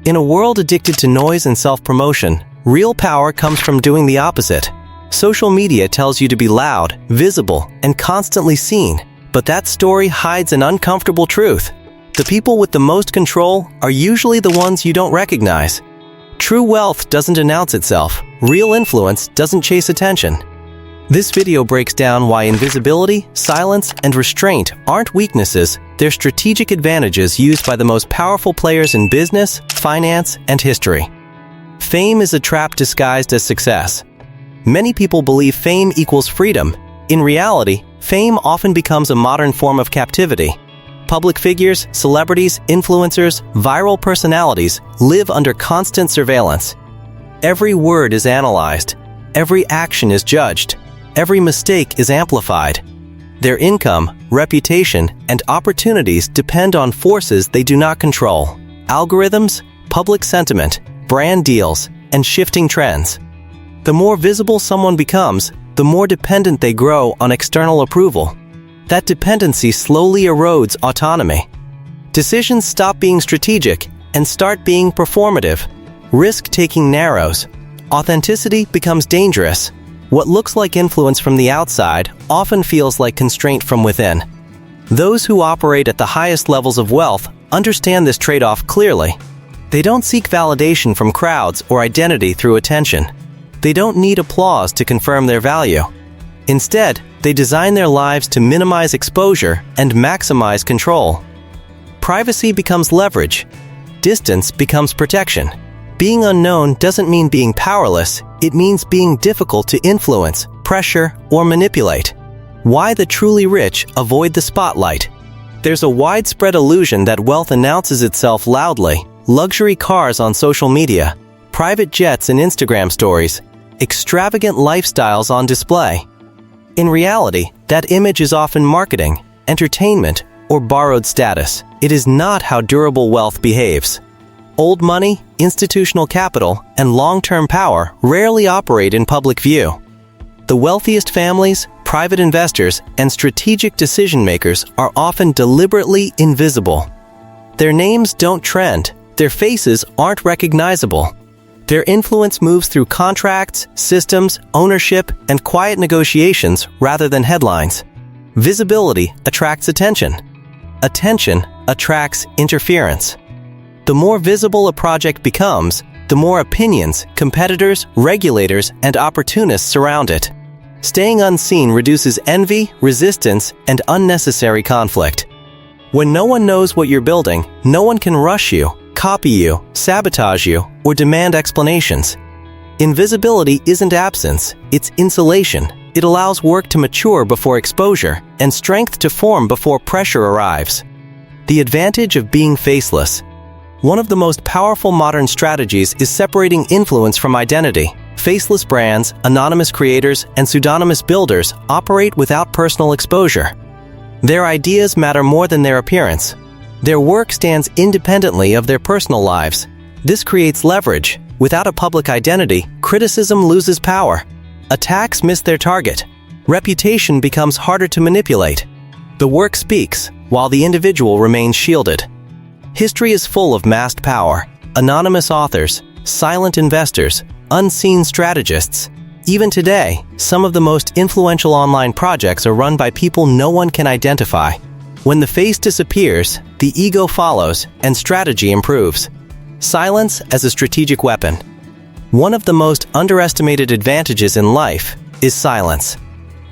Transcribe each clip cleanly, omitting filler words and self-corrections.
In a world addicted to noise and self-promotion, real power comes from doing the opposite. Social media tells you to be loud, visible, and constantly seen, but that story hides an uncomfortable truth. The people with the most control are usually the ones you don't recognize. True wealth doesn't announce itself. Real influence doesn't chase attention. This video breaks down why invisibility, silence, and restraint aren't weaknesses, they're strategic advantages used by the most powerful players in business, finance, and history. Fame is a trap disguised as success. Many people believe fame equals freedom. In reality, fame often becomes a modern form of captivity. Public figures, celebrities, influencers, viral personalities live under constant surveillance. Every word is analyzed. Every action is judged. Every mistake is amplified. Their income, reputation, and opportunities depend on forces they do not control: algorithms, public sentiment, brand deals, and shifting trends. The more visible someone becomes, the more dependent they grow on external approval. That dependency slowly erodes autonomy. Decisions stop being strategic and start being performative. Risk-taking narrows. Authenticity becomes dangerous. What looks like influence from the outside often feels like constraint from within. Those who operate at the highest levels of wealth understand this trade-off clearly. They don't seek validation from crowds or identity through attention. They don't need applause to confirm their value. Instead, they design their lives to minimize exposure and maximize control. Privacy becomes leverage. Distance becomes protection. Being unknown doesn't mean being powerless, it means being difficult to influence, pressure, or manipulate. Why the truly rich avoid the spotlight? There's a widespread illusion that wealth announces itself loudly: luxury cars on social media, private jets in Instagram stories, extravagant lifestyles on display. In reality, that image is often marketing, entertainment, or borrowed status. It is not how durable wealth behaves. Old money, institutional capital, and long-term power rarely operate in public view. The wealthiest families, private investors, and strategic decision-makers are often deliberately invisible. Their names don't trend, their faces aren't recognizable. Their influence moves through contracts, systems, ownership, and quiet negotiations rather than headlines. Visibility attracts attention. Attention attracts interference. The more visible a project becomes, the more opinions, competitors, regulators, and opportunists surround it. Staying unseen reduces envy, resistance, and unnecessary conflict. When no one knows what you're building, no one can rush you, copy you, sabotage you, or demand explanations. Invisibility isn't absence, it's insulation. It allows work to mature before exposure, and strength to form before pressure arrives. The advantage of being faceless. One of the most powerful modern strategies is separating influence from identity. Faceless brands, anonymous creators, and pseudonymous builders operate without personal exposure. Their ideas matter more than their appearance. Their work stands independently of their personal lives. This creates leverage. Without a public identity, criticism loses power. Attacks miss their target. Reputation becomes harder to manipulate. The work speaks, while the individual remains shielded. History is full of masked power, anonymous authors, silent investors, unseen strategists. Even today, some of the most influential online projects are run by people no one can identify. When the face disappears, the ego follows, and strategy improves. Silence as a strategic weapon. One of the most underestimated advantages in life is silence.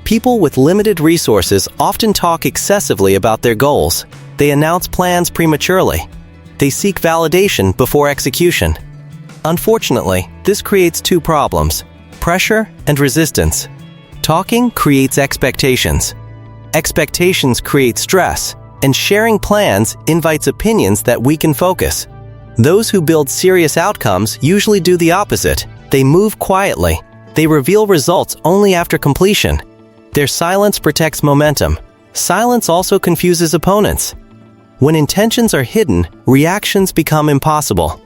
People with limited resources often talk excessively about their goals. They announce plans prematurely. They seek validation before execution. Unfortunately, this creates two problems: pressure and resistance. Talking creates expectations. Expectations create stress, and sharing plans invites opinions that weaken focus. Those who build serious outcomes usually do the opposite. They move quietly. They reveal results only after completion. Their silence protects momentum. Silence also confuses opponents. When intentions are hidden, reactions become impossible.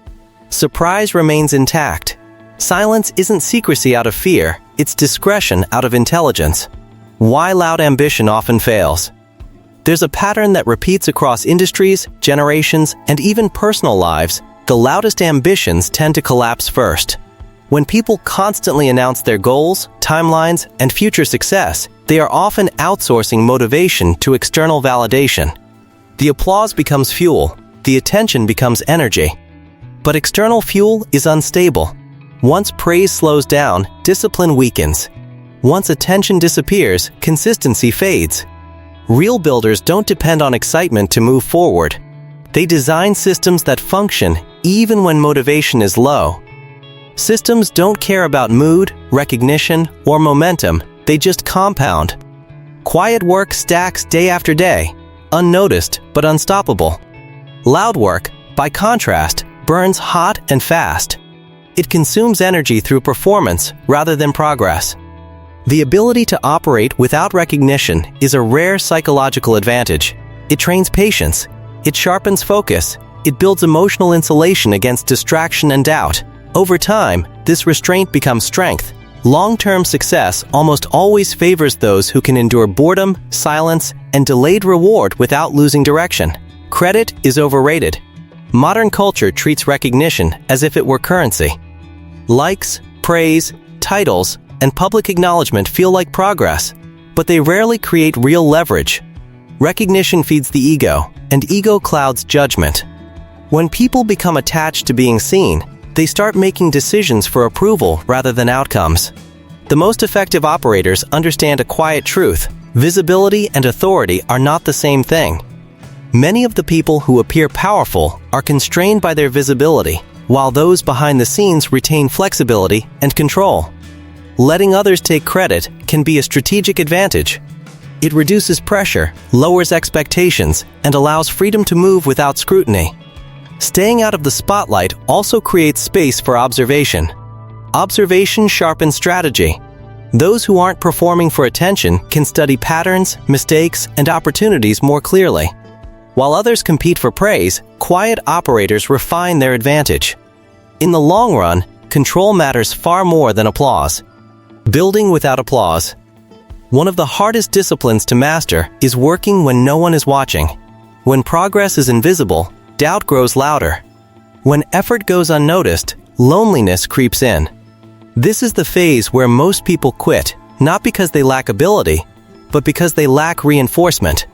Surprise remains intact. Silence isn't secrecy out of fear, it's discretion out of intelligence. Why loud ambition often fails. There's a pattern that repeats across industries, generations, and even personal lives. the loudest ambitions tend to collapse first. When people constantly announce their goals, timelines, and future success, they are often outsourcing motivation to external validation. The applause becomes fuel, the attention becomes energy. But external fuel is unstable. Once praise slows down, discipline weakens. Once attention disappears, consistency fades. Real builders don't depend on excitement to move forward. They design systems that function even when motivation is low. Systems don't care about mood, recognition, or momentum, they just compound. Quiet work stacks day after day, unnoticed but unstoppable. Loud work, by contrast, burns hot and fast. It consumes energy through performance rather than progress. The ability to operate without recognition is a rare psychological advantage. It trains patience, it sharpens focus, it builds emotional insulation against distraction and doubt. Over time, this restraint becomes strength. Long-term success almost always favors those who can endure boredom, silence, and delayed reward without losing direction. Credit is overrated. Modern culture treats recognition as if it were currency. Likes, praise, titles, and public acknowledgement feel like progress, but they rarely create real leverage. Recognition feeds the ego, and ego clouds judgment. When people become attached to being seen, they start making decisions for approval rather than outcomes. The most effective operators understand a quiet truth: visibility and authority are not the same thing. Many of the people who appear powerful are constrained by their visibility, while those behind the scenes retain flexibility and control. Letting others take credit can be a strategic advantage. It reduces pressure, lowers expectations, and allows freedom to move without scrutiny. Staying out of the spotlight also creates space for observation. Observation sharpens strategy. Those who aren't performing for attention can study patterns, mistakes, and opportunities more clearly. While others compete for praise, quiet operators refine their advantage. In the long run, control matters far more than applause. Building without applause. One of the hardest disciplines to master is working when no one is watching. When progress is invisible, doubt grows louder. When effort goes unnoticed, loneliness creeps in. This is the phase where most people quit, not because they lack ability, but because they lack reinforcement.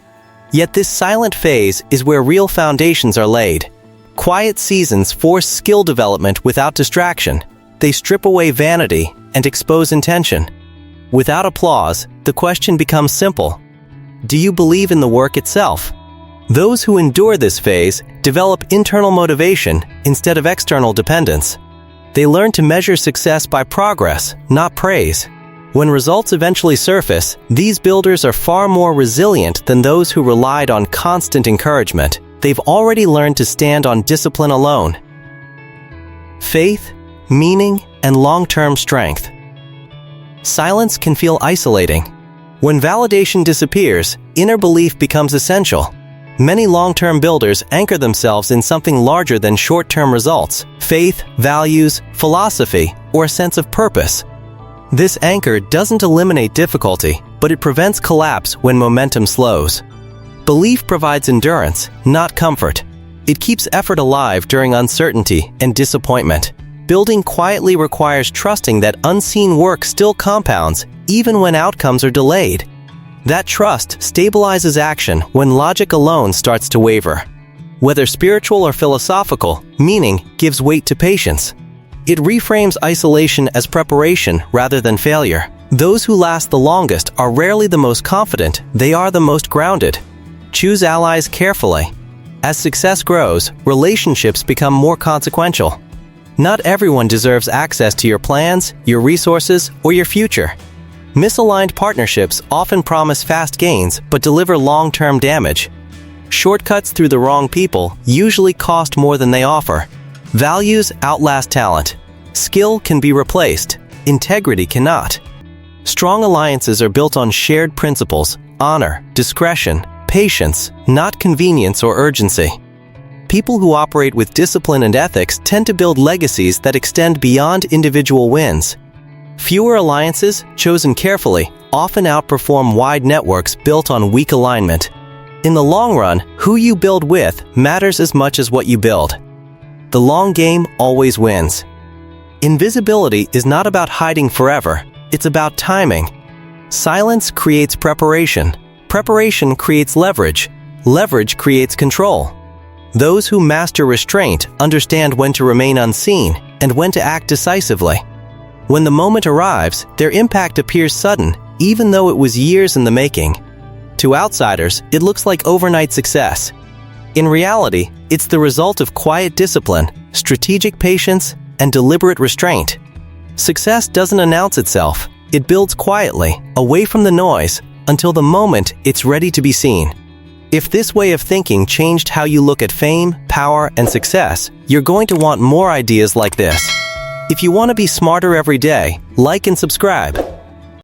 Yet this silent phase is where real foundations are laid. Quiet seasons force skill development without distraction. They strip away vanity and expose intention. Without applause, the question becomes simple: do you believe in the work itself? Those who endure this phase develop internal motivation instead of external dependence. They learn to measure success by progress, not praise. When results eventually surface, these builders are far more resilient than those who relied on constant encouragement. They've already learned to stand on discipline alone. Faith, meaning, and long-term strength. Silence can feel isolating. When validation disappears, inner belief becomes essential. Many long-term builders anchor themselves in something larger than short-term results: faith, values, philosophy, or a sense of purpose. This anchor doesn't eliminate difficulty, but it prevents collapse when momentum slows. Belief provides endurance, not comfort. It keeps effort alive during uncertainty and disappointment. Building quietly requires trusting that unseen work still compounds, even when outcomes are delayed. That trust stabilizes action when logic alone starts to waver. Whether spiritual or philosophical, meaning gives weight to patience. It reframes isolation as preparation rather than failure. Those who last the longest are rarely the most confident, they are the most grounded. Choose allies carefully. As success grows, relationships become more consequential. Not everyone deserves access to your plans, your resources, or your future. Misaligned partnerships often promise fast gains but deliver long-term damage. Shortcuts through the wrong people usually cost more than they offer. Values outlast talent. Skill can be replaced. Integrity cannot. Strong alliances are built on shared principles: honor, discretion, patience, not convenience or urgency. People who operate with discipline and ethics tend to build legacies that extend beyond individual wins. Fewer alliances, chosen carefully, often outperform wide networks built on weak alignment. In the long run, who you build with matters as much as what you build. The long game always wins. Invisibility is not about hiding forever. It's about timing. Silence creates preparation. Preparation creates leverage. Leverage creates control. Those who master restraint understand when to remain unseen and when to act decisively. When the moment arrives, their impact appears sudden, even though it was years in the making. To outsiders, it looks like overnight success. In reality, it's the result of quiet discipline, strategic patience, and deliberate restraint. Success doesn't announce itself. It builds quietly, away from the noise, until the moment it's ready to be seen. If this way of thinking changed how you look at fame, power, and success, you're going to want more ideas like this. If you want to be smarter every day, like and subscribe.